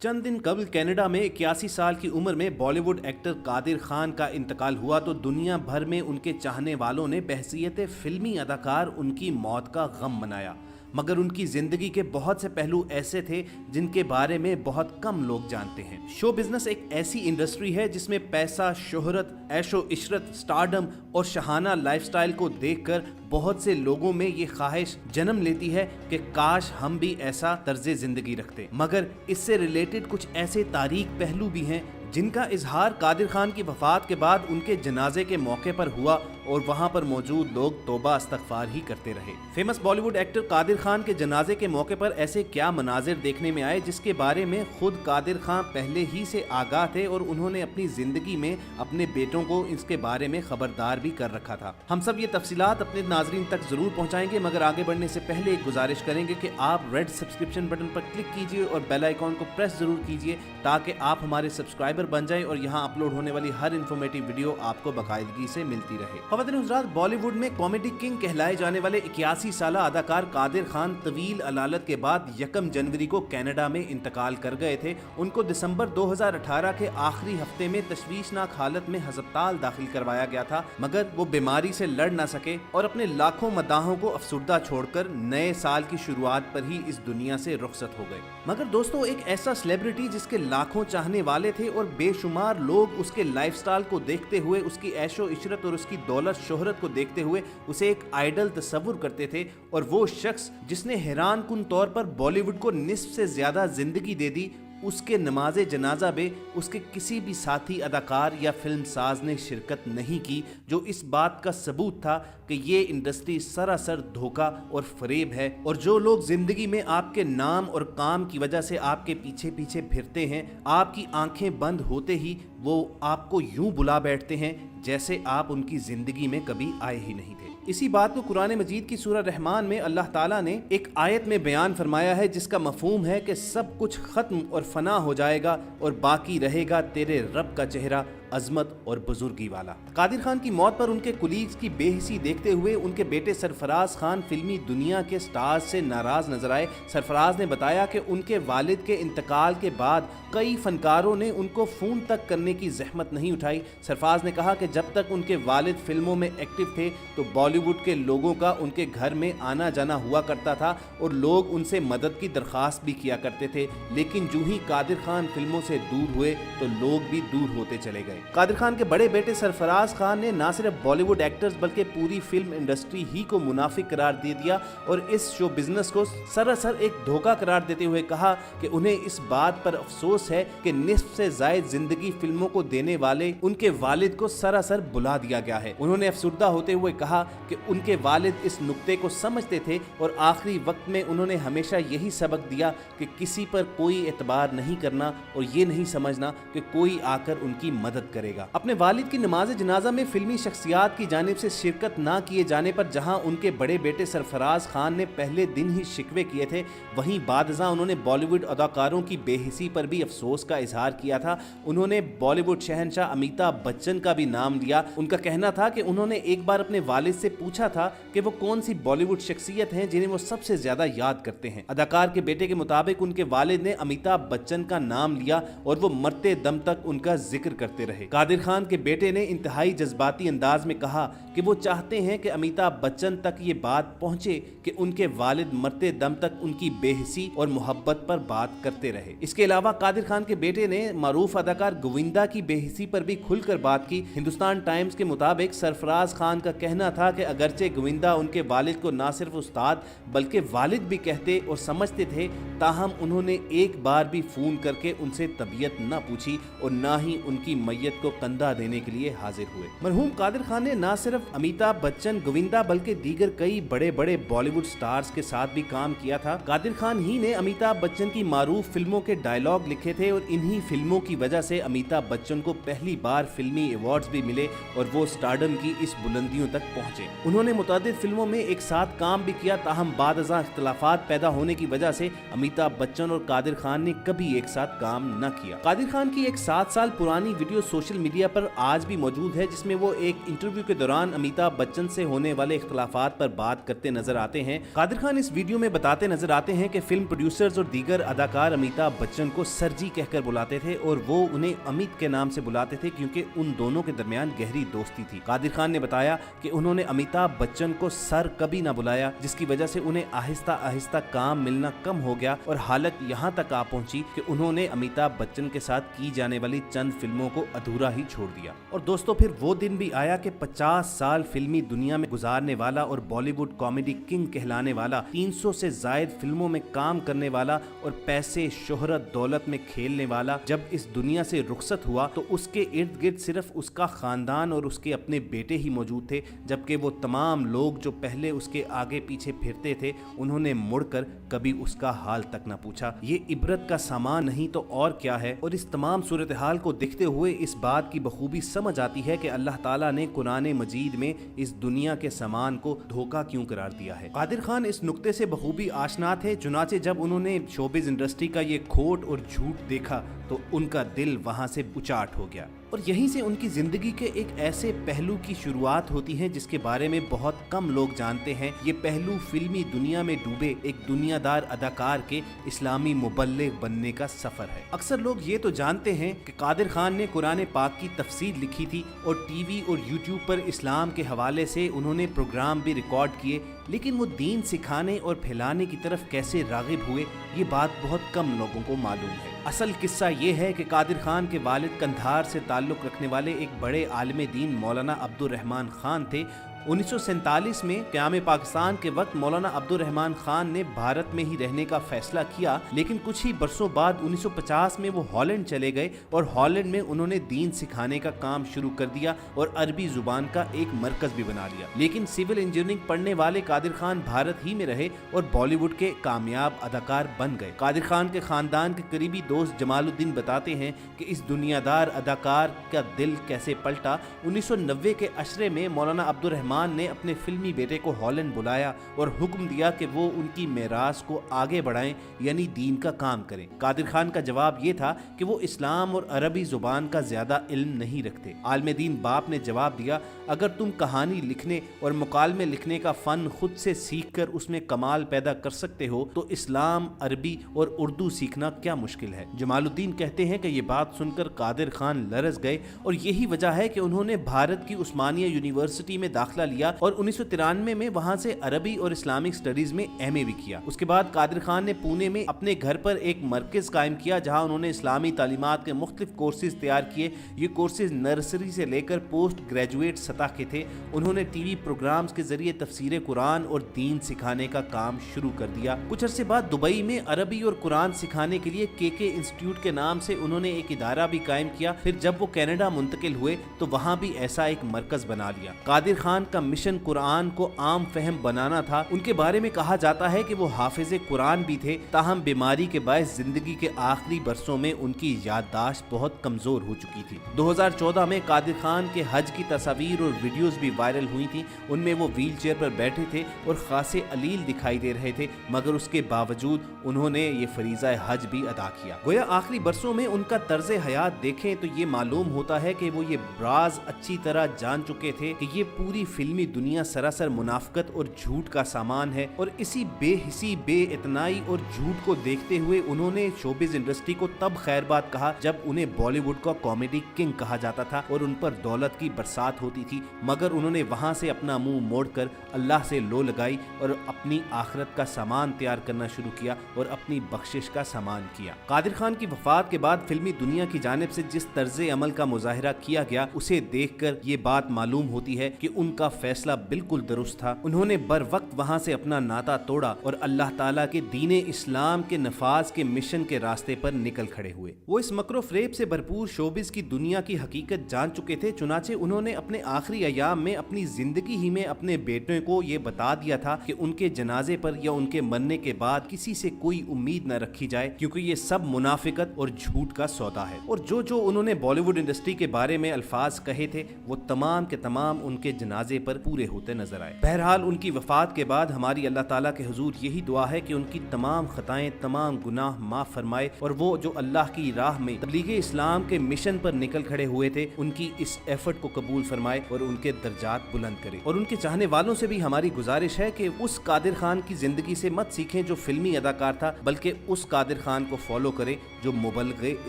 चंद दिन कबल कनाडा में 81 साल की उम्र में बॉलीवुड एक्टर कादिर खान का इंतकाल हुआ तो दुनिया भर में उनके चाहने वालों ने बहैसियत फिल्मी अदाकार उनकी मौत का गम मनाया। मगर उनकी जिंदगी के बहुत से पहलू ऐसे थे जिनके बारे में बहुत कम लोग जानते हैं। शो बिजनेस एक ऐसी इंडस्ट्री है जिसमें पैसा, शोहरत, ऐशो इशरत, स्टारडम और शहाना लाइफस्टाइल को देखकर बहुत से लोगों में ये ख्वाहिश जन्म लेती है कि काश हम भी ऐसा तर्ज जिंदगी रखते। मगर इससे रिलेटेड कुछ ऐसे तारीख पहलू भी हैं जिनका इजहार कादिर खान की वफात के बाद उनके जनाजे के मौके पर हुआ और वहां पर मौजूद लोग तौबा इस्तगफार ही करते रहे। फेमस बॉलीवुड एक्टर कादिर खान के जनाजे के मौके पर ऐसे क्या मनाजिर देखने में आए जिसके बारे में खुद कादिर खान पहले ही से आगाह थे और उन्होंने अपनी जिंदगी में अपने बेटों को इसके बारे में खबरदार भी कर रखा था। हम सब ये तफसीलात अपने नाजरीन तक जरूर पहुंचाएंगे, मगर आगे बढ़ने से पहले एक गुजारिश करेंगे कि आप रेड सब्सक्रिप्शन बटन पर क्लिक कीजिए और बेल आइकॉन को प्रेस जरूर कीजिए ताकि आप हमारे सब्सक्राइबर बन जाएं और यहाँ अपलोड होने वाली हर इन्फॉर्मेटिव वीडियो आपको बाकायदगी से मिलती रहे। खवातीन हज़रात, बॉलीवुड में कॉमेडी किंग कहलाए जाने वाले 81 साला अदाकार कादिर खान तवील अलालत के बाद 1 जनवरी को कनाडा में इंतकाल कर गए थे। उनको दिसंबर 2018 के आखिरी हफ्ते में तशवीशनाक हालत में हस्पताल दाखिल करवाया गया था, मगर वो बीमारी से लड़ ना सके और अपने लाखों मदाहों को अफसुर्दा छोड़कर नए साल की शुरुआत पर ही इस दुनिया से रुखसत हो गए। मगर दोस्तों, एक ऐसा सेलिब्रिटी जिसके लाखों चाहने वाले थे और बेशुमार लोग उसके लाइफस्टाइल को देखते हुए, उसकी ऐशो इशरत और उसकी दौलत शोहरत को देखते हुए उसे एक आइडल तस्वुर करते थे, और वो शख्स जिसने हैरान कुन तौर पर बॉलीवुड को निस्फ से ज्यादा जिंदगी दे दी, उसके नमाज़े जनाजा में उसके किसी भी साथी अदाकार या फिल्म साज ने शिरकत नहीं की, जो इस बात का सबूत था कि ये इंडस्ट्री सरासर धोखा और फरेब है, और जो लोग जिंदगी में आपके नाम और काम की वजह से आपके पीछे पीछे फिरते हैं, आपकी आंखें बंद होते ही वो आपको यूं बुला बैठते हैं जैसे आप उनकी जिंदगी में कभी आए ही नहीं थे। इसी बात को कुरान मजीद की सूरह रहमान में अल्लाह ताला ने एक आयत में बयान फरमाया है, जिसका मफहूम है कि सब कुछ खत्म और फना हो जाएगा और बाकी रहेगा तेरे रब का चेहरा अजमत और बुजुर्गी वाला। कादिर खान की मौत पर उनके कुलीग्स की बेहिसी देखते हुए उनके बेटे सरफराज खान फिल्मी दुनिया के स्टार्स से नाराज नजर आए। सरफराज ने बताया कि उनके वालिद के इंतकाल के बाद कई फनकारों ने उनको फोन तक करने की जहमत नहीं उठाई। सरफराज ने कहा कि जब तक उनके वालिद फिल्मों में एक्टिव थे तो बॉलीवुड के लोगों का उनके घर में आना जाना हुआ करता था और लोग उनसे मदद की दरख्वास्त भी किया करते थे, लेकिन जो ही कादिर खान फिल्मों से दूर हुए तो लोग भी दूर होते चले गए। कादिर खान के बड़े बेटे सरफराज खान ने न सिर्फ बॉलीवुड एक्टर्स बल्कि पूरी फिल्म इंडस्ट्री ही को मुनाफिक करार दे दिया और इस शो बिजनेस को सरासर एक धोखा करार देते हुए कहा कि उन्हें इस बात पर अफसोस है कि निस्फ से जायद जिंदगी फिल्मों को देने वाले उनके वालिद को सरासर बुला दिया गया है। उन्होंने अफसुर्दा होते हुए कहा कि उनके वालिद इस नुक्ते को समझते थे और आखिरी वक्त में उन्होंने हमेशा यही सबक दिया कि किसी पर कोई एतबार नहीं करना और ये नहीं समझना कि कोई आकर उनकी मदद करेगा। अपने वालिद की नमाज जनाजा में फिल्मी शख्सियात की जानिब से शिरकत ना किए जाने पर जहां उनके बड़े बेटे सरफराज खान ने पहले दिन ही शिकवे किए थे, वहीं बादशाह उन्होंने बॉलीवुड अदाकारों की बेहिसी पर भी अफसोस का इजहार किया था। उन्होंने बॉलीवुड शहंशाह अमिताभ बच्चन का भी नाम लिया। उनका कहना था कि उन्होंने एक बार अपने वालिद से पूछा था कि वो कौन सी बॉलीवुड शख्सियत है जिन्हें वो सबसे ज्यादा याद करते हैं। अदाकार के बेटे के मुताबिक उनके वालिद ने अमिताभ बच्चन का नाम लिया और वो मरते दम तक उनका जिक्र करते रहे। कादिर खान के बेटे ने इंतहाई जज्बाती अंदाज में कहा कि वो चाहते हैं कि अमिताभ बच्चन तक ये बात पहुंचे कि उनके वालिद मरते दम तक उनकी बेहिसी और मोहब्बत पर बात करते रहे। इसके अलावा कादिर खान के बेटे ने मारूफ अदाकार गोविंदा की बेहिसी पर भी खुलकर बात की। हिंदुस्तान टाइम्स के मुताबिक सरफराज खान का कहना था कि अगरचे गोविंदा उनके वालिद को ना सिर्फ उस्ताद बल्कि वालिद भी कहते और समझते थे, ताहम उन्होंने एक बार भी फोन करके उनसे तबीयत न पूछी और न ही उनकी मैयत को कंधा देने के लिए हाजिर हुए। मरहूम कादिर खान ने न सिर्फ अमिताभ बच्चन, गोविंदा बल्कि दीगर कई बड़े बड़े बॉलीवुड स्टार्स के साथ भी काम किया था। कादिर खान ही ने अमिताभ बच्चन की मारूफ फिल्मों के डायलॉग लिखे थे और इन्हीं फिल्मों की वजह से अमिताभ बच्चन को पहली बार फिल्मी अवार्ड्स भी मिले और वो स्टारडम की इस बुलंदियों तक पहुंचे। उन्होंने मुतादिद फिल्मों में एक साथ काम भी किया, ताहम बादशाह इख्तिलाफात पैदा होने की वजह से अमिताभ बच्चन और कादिर खान ने कभी एक साथ काम न किया। कादिर खान की एक 7 साल पुरानी वीडियो सोशल मीडिया पर आज भी मौजूद है, जिसमें वो एक इंटरव्यू के दौरान अमिताभ बच्चन से होने वाले इख्तलाफात पर बात करते नजर आते हैं। कादिर खान इस वीडियो में बताते नजर आते हैं कि फिल्म प्रोड्यूसर्स और दीगर अदाकार अमिताभ बच्चन को सर जी कहकर बुलाते थे और वो उन्हें अमित के नाम से बुलाते थे क्योंकि उन दोनों के दरमियान गहरी दोस्ती थी। कादिर खान ने बताया कि उन्होंने अमिताभ बच्चन को सर कभी ना बुलाया, जिसकी वजह से उन्हें आहिस्ता आहिस्ता काम मिलना कम हो गया और हालत यहाँ तक आ पहुंची कि उन्होंने अमिताभ बच्चन के साथ की जाने वाली चंद फिल्मों को अधूरा ही छोड़ दिया। और दोस्तों फिर वो दिन भी आया कि 50 साल फिल्मी दुनिया में गुजारने वाला और बॉलीवुड कॉमेडी किंग कहलाने वाला, 300 से जायद फिल्मों में काम करने वाला और पैसे शोहरत दौलत में खेलने वाला जब इस दुनिया से रुखसत हुआ तो उसके इर्द गिर्द सिर्फ उसका खानदान और उसके अपने बेटे ही मौजूद थे, जबकि वो तमाम लोग जो पहले उसके आगे पीछे फिरते थे उन्होंने मुड़कर कभी उसका हाल तक न पूछा। ये इबरत का सामान नहीं तो और क्या है। और इस तमाम सूरत हाल को देखते हुए इस बात की बखूबी समझ आती है कि अल्लाह ताला ने कुरान मजीद में इस दुनिया के सामान को धोखा क्यों करार दिया है। कादिर खान इस नुक्ते से बखूबी आशना थे, चुनाचे जब उन्होंने शोबिज इंडस्ट्री का ये खोट और झूठ देखा तो उनका दिल वहां से उचाट हो गया और यहीं से उनकी जिंदगी के एक ऐसे पहलू की शुरुआत होती है जिसके बारे में बहुत कम लोग जानते हैं। ये पहलू फिल्मी दुनिया में डूबे एक दुनियादार अदाकार के इस्लामी मुबल्लिग बनने का सफर है। अक्सर लोग ये तो जानते हैं कि कादिर खान ने कुरान पाक की तफसीर लिखी थी और टीवी और यूट्यूब पर इस्लाम के हवाले से उन्होंने प्रोग्राम भी रिकॉर्ड किए, लेकिन वो दीन सिखाने और फैलाने की तरफ कैसे रागिब हुए ये बात बहुत कम लोगों को मालूम है। असल किस्सा ये है कि कादिर खान के वालिद कंधार से ताल्लुक़ रखने वाले एक बड़े आलिम दीन मौलाना अब्दुर रहमान खान थे। 1947 में क़याम पाकिस्तान के वक्त मौलाना अब्दुर रहमान खान ने भारत में ही रहने का फैसला किया, लेकिन कुछ ही बरसों बाद 1950 में वो हॉलैंड चले गए और हॉलैंड में उन्होंने दीन सिखाने का काम शुरू कर दिया और अरबी जुबान का एक मरकज भी बना लिया। लेकिन सिविल इंजीनियरिंग पढ़ने वाले कादिर खान भारत ही में रहे और बॉलीवुड के कामयाब अदाकार बन गए। कादिर खान के खानदान के करीबी दोस्त जमालुद्दीन बताते हैं कि इस दुनियादार अदाकार का दिल कैसे पलटा। 1990 के अशरे में मौलाना अब्दुर रहमान ने अपने फिल्मी बेटे को हॉलैंड बुलाया और हुक्म दिया कि वो उनकी मेरास को आगे बढ़ाएं, यानी दीन का काम करें। कादिर खान का जवाब ये था कि वो इस्लाम और अरबी जुबान का ज्यादा इल्म नहीं रखते। आलिम दीन बाप ने जवाब दिया, अगर तुम कहानी लिखने और मुकालमे लिखने का फन खुद से सीख कर उसमें कमाल पैदा कर सकते हो तो इस्लाम, अरबी और उर्दू सीखना क्या मुश्किल है। जमालुद्दीन कहते हैं कि ये बात सुनकर कादिर खान लरस गए और यही वजह है कि उन्होंने भारत की उस्मानिया यूनिवर्सिटी में दाखिला लिया और 1993 में वहां से अरबी और इस्लामिक स्टडीज में एमए भी किया। उसके बाद कादिर खान ने पुणे में अपने घर पर एक मरकज कायम किया जहां उन्होंने इस्लामी तालीमात के मुख्तलिफ कोर्सेज तैयार किए। ये कोर्सेज नर्सरी से लेकर पोस्ट ग्रेजुएट सतह के थे। उन्होंने टीवी प्रोग्राम्स के जरिए तफसीर कुरान और दीन सिखाने का काम शुरू कर दिया। कुछ अरसे बाद दुबई में अरबी और कुरान सिखाने के लिए के इंस्टीट्यूट के नाम से उन्होंने एक इदारा भी कायम किया। फिर जब वो कनाडा मुंतकिल हुए तो वहां भी ऐसा एक मरकज बना लिया। कादिर खान का मिशन कुरान को आम फहम बनाना था। उनके बारे में कहा जाता है कि वो हाफिज कुरान भी थे, ताहम बीमारी के बायस जिंदगी के आखिरी बरसों में उनकी याददाश्त बहुत कमजोर हो चुकी थी। 2014 में कादिर खान के हज की तस्वीर और वीडियोस भी वायरल हुई थी। उनमें वो व्हील चेयर पर बैठे थे और खासे अलील दिखाई दे रहे थे, मगर उसके बावजूद उन्होंने ये फरीज़ा हज भी अदा किया। गोया आखिरी बरसों में उनका तर्ज हयात देखें तो ये मालूम होता है कि वो ये राज अच्छी तरह जान चुके थे कि ये पूरी फिल्मी दुनिया सरासर मुनाफकत और झूठ का सामान है और इसी बेहिसी, बेइतनाई और झूठ को देखते हुए उन्होंने शोबिज इंडस्ट्री को तब खैरबाद कहा जब उन्हें बॉलीवुड का कॉमेडी किंग कहा जाता था और उन पर दौलत की बरसात होती थी, मगर उन्होंने वहां से अपना मुंह मोड़कर अल्लाह से लो लगाई और अपनी आखिरत का सामान तैयार करना शुरू किया और अपनी बख्शिश का सामान किया। कादिर खान की वफात के बाद फिल्मी दुनिया की जानिब से जिस तर्ज अमल का मुजाहिरा किया गया उसे देखकर ये बात मालूम होती है कि उनका फैसला बिल्कुल दुरुस्त था। उन्होंने बर वक्त वहां से अपना नाता तोड़ा और अल्लाह ताला के दीने इस्लाम के नफाज के मिशन के रास्ते पर निकल खड़े हुए। वो इस मकरो फ्रेब से भरपूर शोबिस की दुनिया की हकीकत जान चुके थे, चुनाचे उन्होंने अपने आखिरी अयाम में अपनी जिंदगी ही में अपने बेटों को ये बता दिया था कि उनके जनाजे पर या उनके मरने के बाद किसी से कोई उम्मीद न रखी जाए, क्योंकि ये सब मुनाफिकत और झूठ का सौदा है। और जो उन्होंने बॉलीवुड इंडस्ट्री के बारे में अल्फाज कहे थे वो तमाम के तमाम उनके जनाजे अंदाजे पर पूरे होते नजर आए। बहरहाल उनकी वफात के बाद हमारी अल्लाह ताला के हुजूर यही दुआ है कि उनकी तमाम खताएं, तमाम गुनाह माफ फरमाए और वो जो अल्लाह की राह में तबलीग इस्लाम के मिशन पर निकल खड़े हुए थे उनकी इस एफर्ट को कबूल फरमाए और उनके दर्जात बुलंद करे। और उनके चाहने वालों से भी हमारी गुजारिश है कि उस कादिर खान की जिंदगी से मत सीखें जो फिल्मी अदाकार था, बल्कि उस कादिर खान को फॉलो करें जो मुबल्लिग़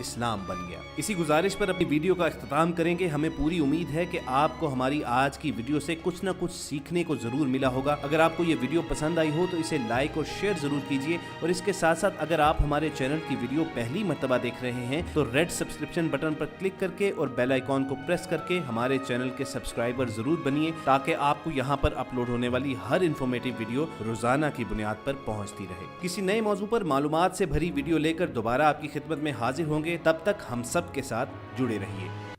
इस्लाम बन गया। इसी गुजारिश पर अपनी वीडियो का इख्तिताम करेंगे। हमें पूरी उम्मीद है कि आपको हमारी आज की वीडियो से कुछ न कुछ सीखने को जरूर मिला होगा। अगर आपको ये वीडियो पसंद आई हो तो इसे लाइक और शेयर जरूर कीजिए और इसके साथ साथ अगर आप हमारे चैनल की वीडियो पहली मर्तबा देख रहे हैं तो रेड सब्सक्रिप्शन बटन पर क्लिक करके और बेल आइकॉन को प्रेस करके हमारे चैनल के सब्सक्राइबर जरूर बनिए, ताकि आपको यहाँ पर अपलोड होने वाली हर इन्फॉर्मेटिव वीडियो रोजाना की बुनियाद पर पहुँचती रहे। किसी नए मौजू पर मालूमात से भरी वीडियो लेकर दोबारा आपकी खिदमत में हाजिर होंगे। तब तक हम सब के साथ जुड़े रहिए।